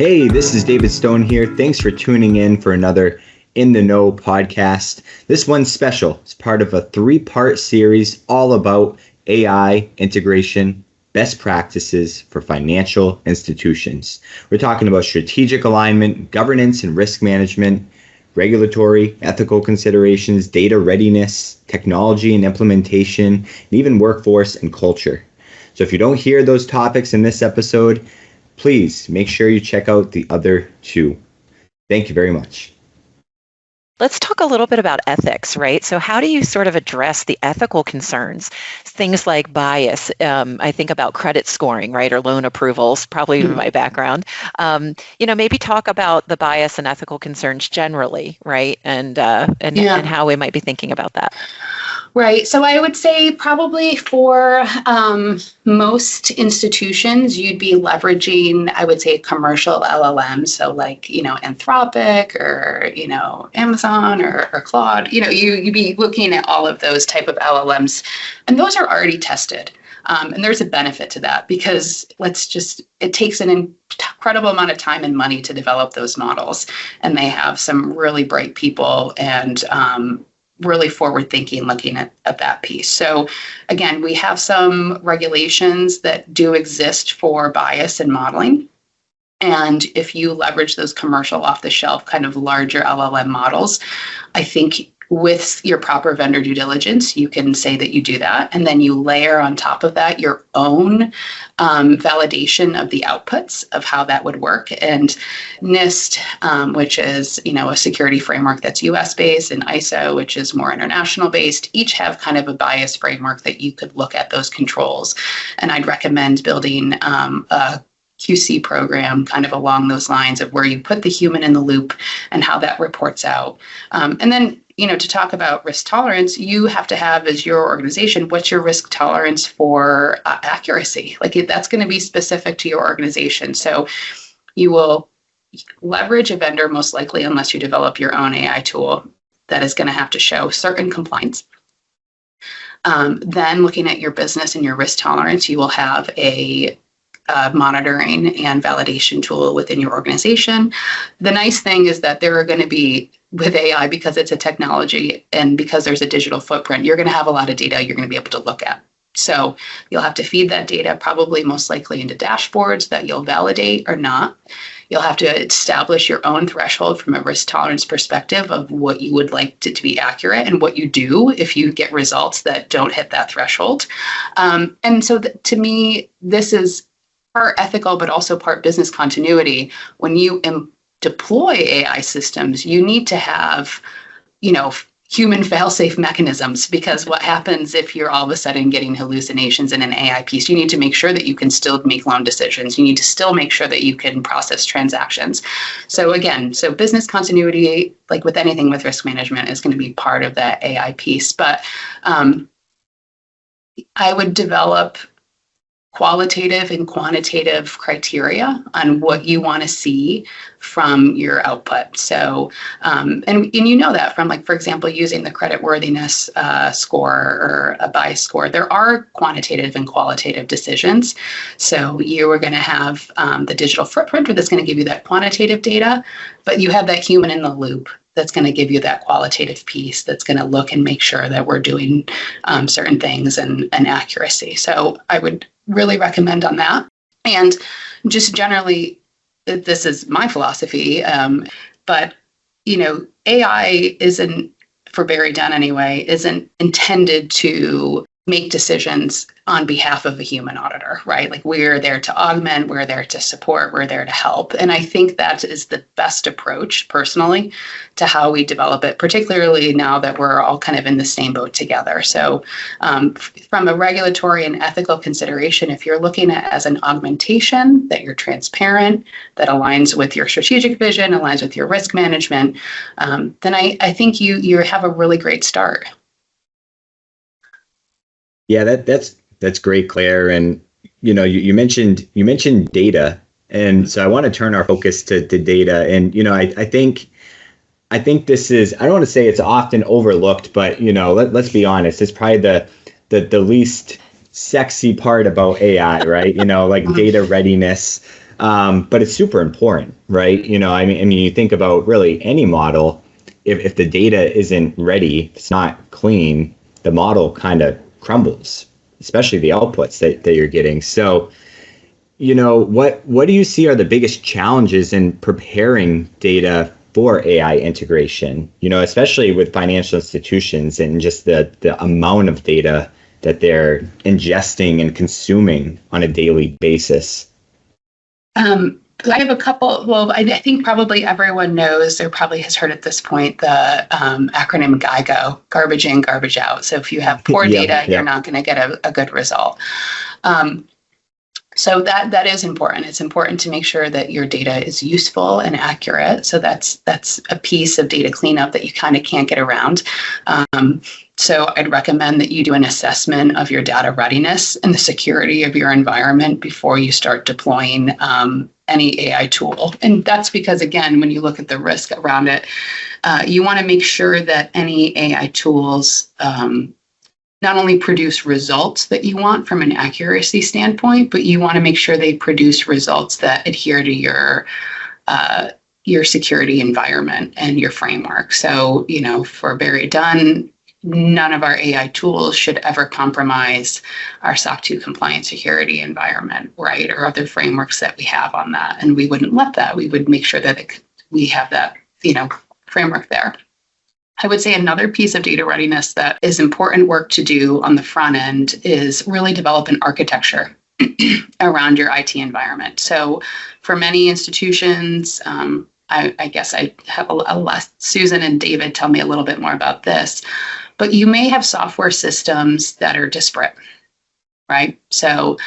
Hey, this is David Stone here. Thanks for tuning in for another In the Know podcast. This one's special. It's part of a 3-part series all about AI integration, best practices for financial institutions. We're talking about strategic alignment, governance and risk management, regulatory, ethical considerations, data readiness, technology and implementation, and even workforce and culture. So if you don't hear those topics in this episode, please make sure you check out the other 2. Thank you very much. Let's talk a little bit about ethics, right? So how do you sort of address the ethical concerns? Things like bias. I think about credit scoring, right? Or loan approvals, probably my background. Maybe talk about the bias and ethical concerns generally, right? And how we might be thinking about that. Right. So I would say probably for most institutions, you'd be leveraging, I would say, commercial LLMs. So like, Anthropic or, Amazon or Claude, you'd be looking at all of those type of LLMs. And those are already tested. And there's a benefit to that because it takes an incredible amount of time and money to develop those models. And they have some really bright people and really forward thinking looking at that piece. So again, we have some regulations that do exist for bias and modeling. And if you leverage those commercial off the shelf kind of larger LLM models, I think with your proper vendor due diligence, you can say that you do that. And then you layer on top of that your own validation of the outputs of how that would work. And NIST, which is, a security framework that's US based, and ISO, which is more international based, each have kind of a bias framework that you could look at those controls. And I'd recommend building a QC program kind of along those lines of where you put the human in the loop and how that reports out. And then, to talk about risk tolerance, you have to have as your organization, what's your risk tolerance for accuracy? Like that's going to be specific to your organization. So you will leverage a vendor most likely, unless you develop your own AI tool, that is going to have to show certain compliance. Then looking at your business and your risk tolerance, you will have a monitoring and validation tool within your organization. The nice thing is that there are going to be, with AI, because it's a technology and because there's a digital footprint, you're going to have a lot of data you're going to be able to look at. So you'll have to feed that data probably most likely into dashboards that you'll validate or not. You'll have to establish your own threshold from a risk tolerance perspective of what you would like to be accurate and what you do if you get results that don't hit that threshold. And so to me, this is part ethical, but also part business continuity. When you deploy AI systems, you need to have, human fail-safe mechanisms, because what happens if you're all of a sudden getting hallucinations in an AI piece? You need to make sure that you can still make loan decisions. You need to still make sure that you can process transactions. So again, business continuity, like with anything with risk management, is going to be part of that AI piece. But I would develop qualitative and quantitative criteria on what you want to see from your output. So, and you know that from, like, for example, using the creditworthiness score or a bias score, there are quantitative and qualitative decisions. So you are going to have the digital footprint that's going to give you that quantitative data, but you have that human in the loop that's going to give you that qualitative piece that's going to look and make sure that we're doing certain things and accuracy. So I would really recommend on that. And just generally, this is my philosophy, but, AI isn't, for BerryDunn anyway, isn't intended to make decisions on behalf of a human auditor, right? Like, we're there to augment, we're there to support, we're there to help. And I think that is the best approach, personally, to how we develop it, particularly now that we're all kind of in the same boat together. So from a regulatory and ethical consideration, if you're looking at it as an augmentation, that you're transparent, that aligns with your strategic vision, aligns with your risk management, then I think you have a really great start. Yeah, that's great, Claire. And you mentioned data, and so I want to turn our focus to data. And I think this is, I don't want to say it's often overlooked, but let's be honest, it's probably the least sexy part about AI, right? Like data readiness. but it's super important, right? I mean, you think about really any model, if the data isn't ready, it's not clean, the model kind of crumbles, especially the outputs that you're getting. So, what do you see are the biggest challenges in preparing data for AI integration, especially with financial institutions and just the amount of data that they're ingesting and consuming on a daily basis? I have a couple. Well, I think probably everyone knows, or probably has heard at this point, the acronym GIGO: garbage in, garbage out. So if you have poor data, you're not going to get a good result. So that is important. It's important to make sure that your data is useful and accurate. So that's a piece of data cleanup that you kind of can't get around. So I'd recommend that you do an assessment of your data readiness and the security of your environment before you start deploying any AI tool. And that's because, again, when you look at the risk around it, you want to make sure that any AI tools not only produce results that you want from an accuracy standpoint, but you want to make sure they produce results that adhere to your security environment and your framework. So, for BerryDunn, none of our AI tools should ever compromise our SOC 2 compliant security environment, right? Or other frameworks that we have on that. And we wouldn't let that. We would make sure that we have that, framework there. I would say another piece of data readiness that is important work to do on the front end is really develop an architecture around your IT environment. So for many institutions, I guess I have a less, Susan and David tell me a little bit more about this, but you may have software systems that are disparate, right? So,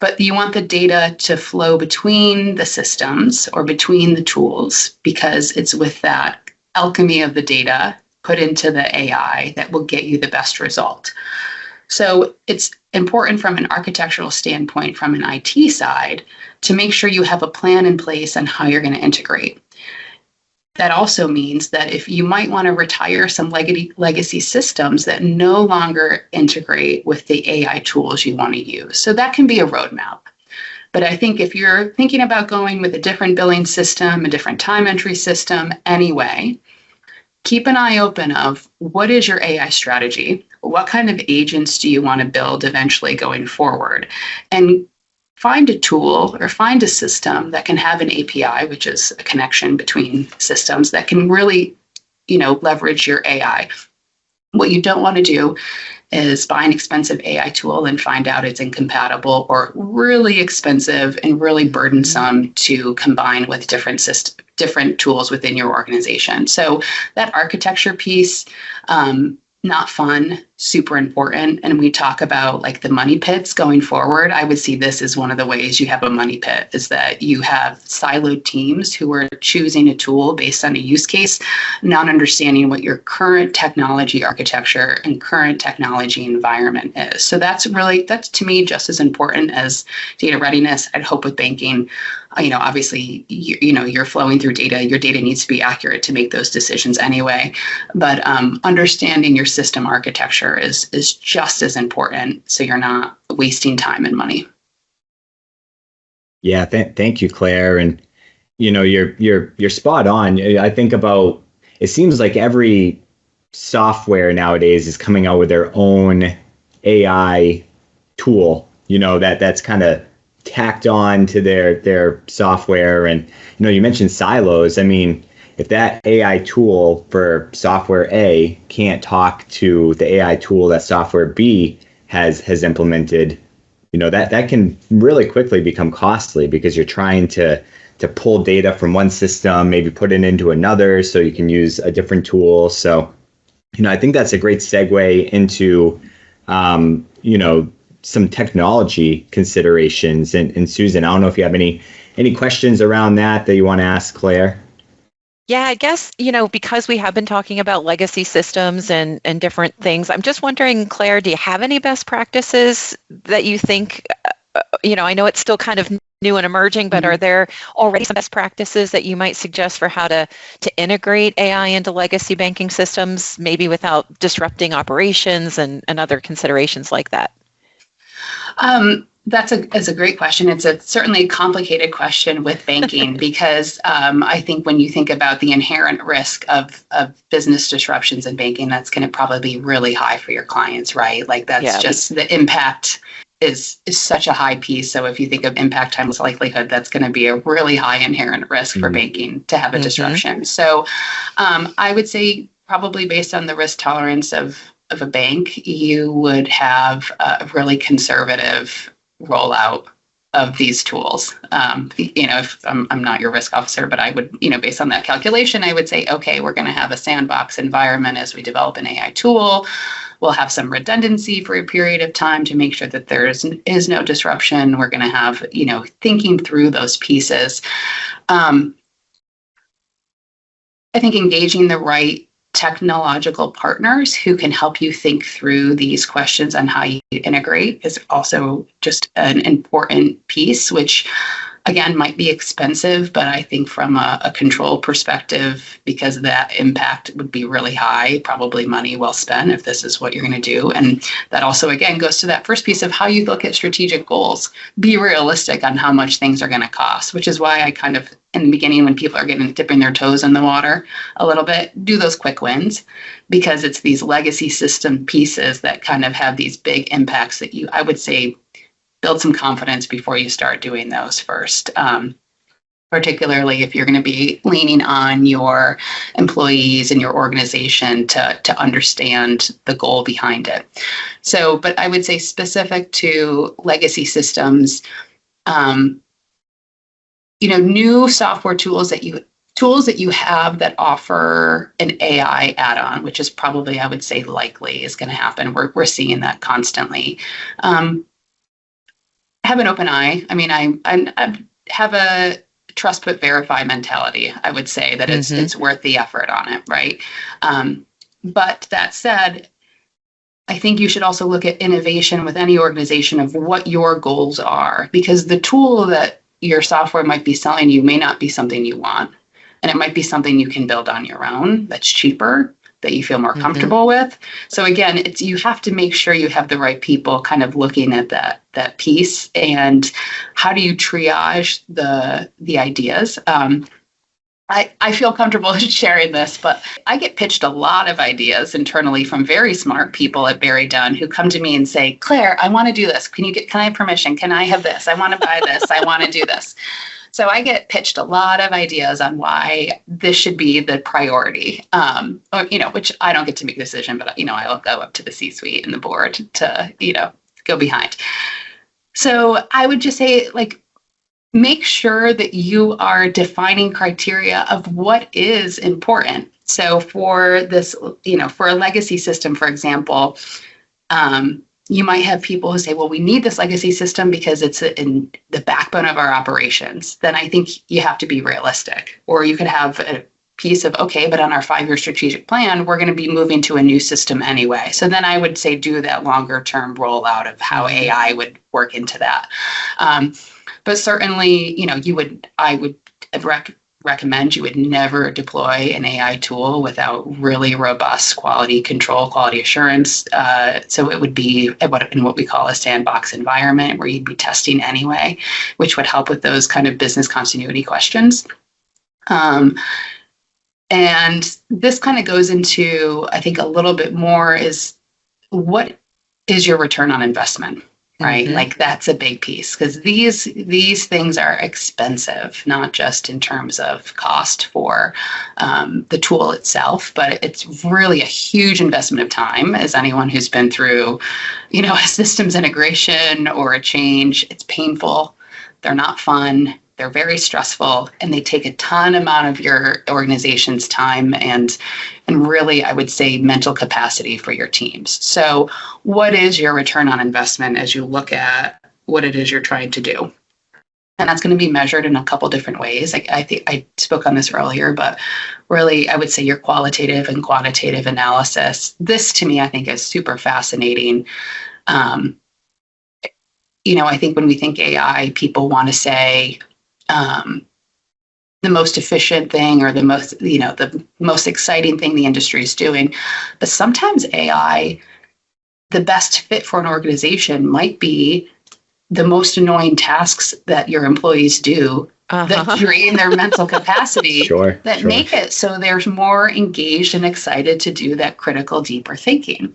but you want the data to flow between the systems or between the tools, because it's with that alchemy of the data put into the AI that will get you the best result. So it's important from an architectural standpoint, from an IT side, to make sure you have a plan in place on how you're going to integrate. That also means that if you might want to retire some legacy systems that no longer integrate with the AI tools you want to use. So that can be a roadmap. But I think if you're thinking about going with a different billing system, a different time entry system anyway, keep an eye open of what is your AI strategy? What kind of agents do you want to build eventually going forward? And find a tool or find a system that can have an API, which is a connection between systems that can really, leverage your AI. What you don't want to do is buy an expensive AI tool and find out it's incompatible or really expensive and really burdensome to combine with different tools within your organization. So that architecture piece, not fun, super important. And we talk about like the money pits going forward. I would see this as one of the ways you have a money pit, is that you have siloed teams who are choosing a tool based on a use case, not understanding what your current technology architecture and current technology environment is. So that's to me just as important as data readiness. I'd hope with banking, obviously, you're flowing through data. Your data needs to be accurate to make those decisions anyway. But understanding your system architecture is just as important, so you're not wasting time and money. Yeah, thank you, Claire. And you're spot on. I think about, it seems like every software nowadays is coming out with their own AI tool. That's kind of tacked on to their software. And you mentioned silos. I mean, if that AI tool for software A can't talk to the AI tool that software B has implemented, that can really quickly become costly, because you're trying to pull data from one system, maybe put it into another so you can use a different tool. So, I think that's a great segue into, some technology considerations. And Susan, I don't know if you have any questions around that you want to ask Claire. Yeah, I guess, because we have been talking about legacy systems and different things, I'm just wondering, Claire, do you have any best practices that you think, I know it's still kind of new and emerging, but are there already some best practices that you might suggest for how to integrate AI into legacy banking systems, maybe without disrupting operations and other considerations like that? That's a great question. It's certainly a complicated question with banking because I think when you think about the inherent risk of business disruptions in banking, that's going to probably be really high for your clients, right? Like that's just the impact is such a high piece. So if you think of impact times likelihood, that's going to be a really high inherent risk for banking to have a disruption. So I would say probably based on the risk tolerance of a bank, you would have a really conservative rollout of these tools. If I'm not your risk officer, but I would, based on that calculation, I would say, okay, we're going to have a sandbox environment as we develop an AI tool. We'll have some redundancy for a period of time to make sure that there is no disruption. We're going to have, thinking through those pieces. I think engaging the right technological partners who can help you think through these questions on how you integrate is also just an important piece, which again might be expensive, but I think from a control perspective, because that impact would be really high, probably money well spent if this is what you're going to do. And that also again goes to that first piece of how you look at strategic goals. Be realistic on how much things are going to cost, which is why I kind of in the beginning, when people are dipping their toes in the water a little bit, do those quick wins, because it's these legacy system pieces that kind of have these big impacts that I would say, build some confidence before you start doing those first. Particularly if you're going to be leaning on your employees and your organization to understand the goal behind it. So, but I would say specific to legacy systems, new software tools that you have that offer an AI add-on, which is probably, I would say, likely is going to happen. We're seeing that constantly. Have an open eye. I mean, I have a trust but verify mentality. I would say that it's worth the effort on it, right? But that said, I think you should also look at innovation with any organization of what your goals are, because the tool that your software might be selling you may not be something you want. And it might be something you can build on your own that's cheaper, that you feel more comfortable with. So again, you have to make sure you have the right people kind of looking at that piece, and how do you triage the ideas. I feel comfortable sharing this, but I get pitched a lot of ideas internally from very smart people at BerryDunn who come to me and say, Claire, I want to do this. Can I have permission? Can I have this? I want to buy this. I want to do this. So I get pitched a lot of ideas on why this should be the priority, which I don't get to make a decision, but, I'll go up to the C-suite and the board to, go behind. So I would just say, make sure that you are defining criteria of what is important. So for this, for a legacy system, for example, you might have people who say, well, we need this legacy system because it's in the backbone of our operations. Then I think you have to be realistic. Or you could have a piece of, okay, but on our 5-year strategic plan, we're going to be moving to a new system anyway. So then I would say do that longer term rollout of how AI would work into that. But certainly, I would recommend you would never deploy an AI tool without really robust quality control, quality assurance. So it would be in what we call a sandbox environment where you'd be testing anyway, which would help with those kind of business continuity questions. And this kind of goes into, I think, a little bit more is what is your return on investment? Right? That's a big piece, because these things are expensive, not just in terms of cost for the tool itself, but it's really a huge investment of time. As anyone who's been through, a systems integration or a change, it's painful. They're not fun. They're very stressful, and they take a ton amount of your organization's time and really, I would say, mental capacity for your teams. So what is your return on investment as you look at what it is you're trying to do? And that's going to be measured in a couple different ways. I think I spoke on this earlier, but really, I would say your qualitative and quantitative analysis. This, to me, I think is super fascinating. I think when we think AI, people want to say, the most efficient thing or the most exciting thing the industry is doing. But sometimes AI, the best fit for an organization might be the most annoying tasks that your employees do that drain their mental capacity, that make it so they're more engaged and excited to do that critical, deeper thinking.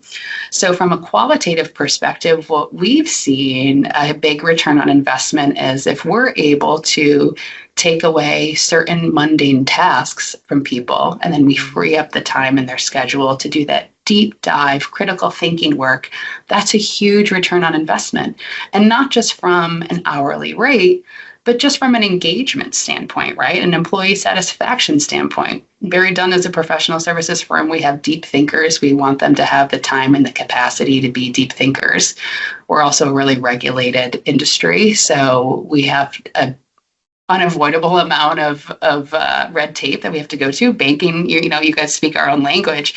So from a qualitative perspective, what we've seen a big return on investment is if we're able to take away certain mundane tasks from people, and then we free up the time in their schedule to do that deep dive, critical thinking work, that's a huge return on investment. And not just from an hourly rate, but just from an engagement standpoint, right? An employee satisfaction standpoint. BerryDunn is a professional services firm. We have deep thinkers. We want them to have the time and the capacity to be deep thinkers. We're also a really regulated industry, so we have a unavoidable amount of red tape that we have to go to. Banking, you guys speak our own language.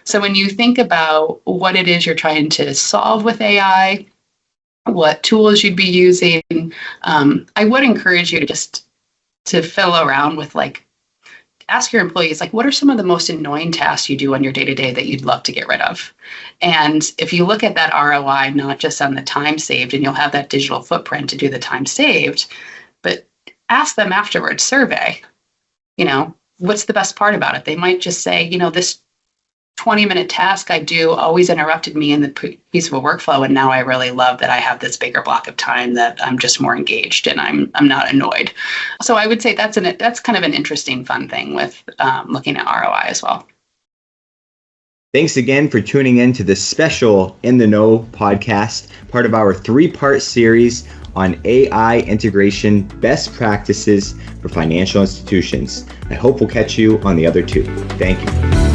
So when you think about what it is you're trying to solve with AI, what tools you'd be using, I would encourage you to fill around with, ask your employees, what are some of the most annoying tasks you do on your day-to-day that you'd love to get rid of? And if you look at that ROI, not just on the time saved, and you'll have that digital footprint to do the time saved, but ask them afterwards, survey, what's the best part about it? They might just say, this 20-minute task I do always interrupted me in the piece of a workflow, and now I really love that I have this bigger block of time that I'm just more engaged and I'm not annoyed. So I would say that's kind of an interesting, fun thing with looking at ROI as well. Thanks again for tuning in to this special In the Know podcast, part of our 3-part series on AI integration best practices for financial institutions. I hope we'll catch you on the other 2. Thank you.